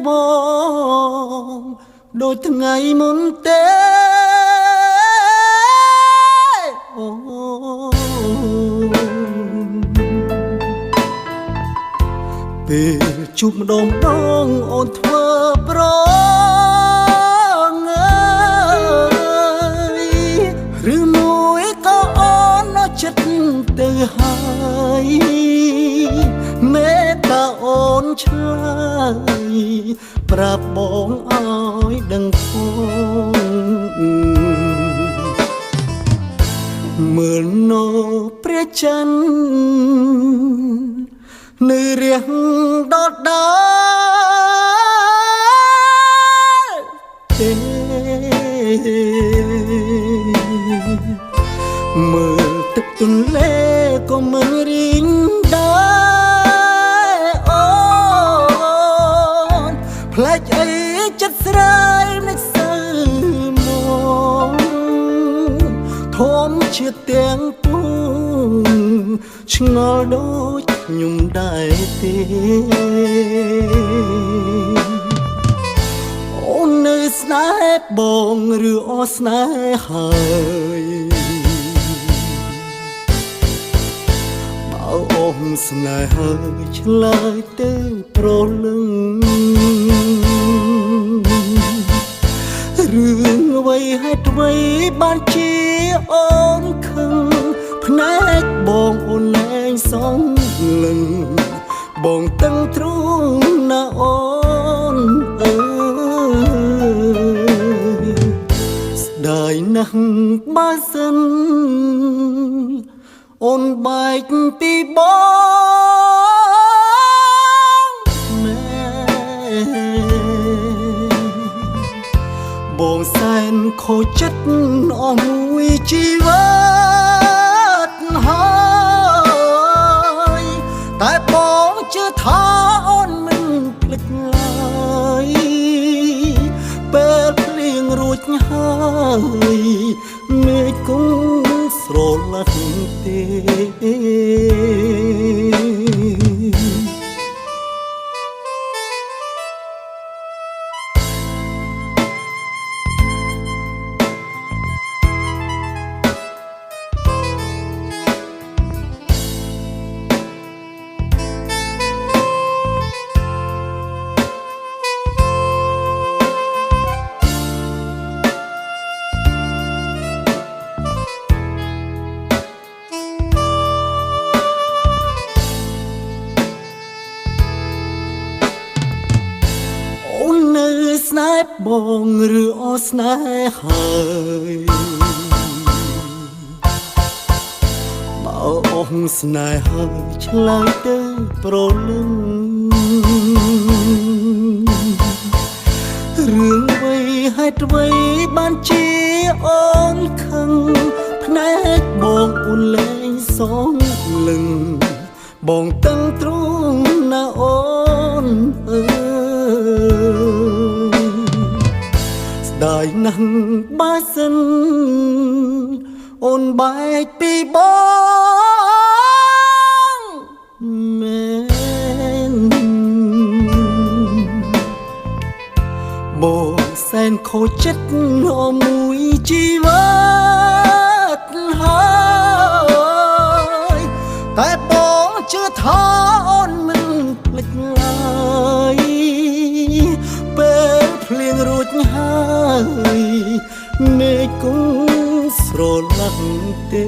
បងដូចថ្ងៃមុនទេអូពេលជួបម្ដងអូនធ្វើប្រងើយឬមួយក៏អូននៅចិត្តទៅហើយមេត្តាអូនឆ្លើយប្រាប់បងឲ្យដឹងផងមើលនៅព្រះច័ន្ទនៅរៀងដដាលទេមើលទឹកទន្លេក៏មិនរីងដែរអូនផ្លែកអីចិត្តស្រាយនឹកសើមកធំជាទាំងពួងឆ្ងល់ដូចខ្ញុំដែរទេអូននៅស្នេហ៍បងឬអស្នេហ៍ហើយបើអូនស្នេហ៍ហើយឆ្លើយទៅប្រលឹងរឿងអ្វីហេតុអ្វីបានជាអូនខឹងភ្នែកបងអូនលែងសងលឹងបងតឹងទ្រូងណាអូនអើយស្ដាយណាស់បើសិនអូនបែកពីបងមែបងសែនខូចចិត្តអស់មួយជីវិតហើយតែបងជឿថាអូនមិនភ្លេចឡើយពេលភ្លៀងរួចហើយមេឃគង់ស្រឡះទេស្នេហ៍បងឬអស្នេហ៍ហើយបើអូនស្នេហ៍ហើយឆ្លើយទៅប្រលឹងរឿងអ្វីហេតុអ្វីបានជាអូនខឹងភ្នែកបងអូនលែងសងលឹងបងតឹងទ្រូងណាអូនអើได้นั่งบ้าสินអូនបែកពីបងមែនបងសែនខូចចិត្តអស់មួយជីវិតហើយតែបងជឿថាអូនមិនភ្លេចឡើយពេលភ្លៀងរួចហើយមេឃគង់ស្រឡះទេ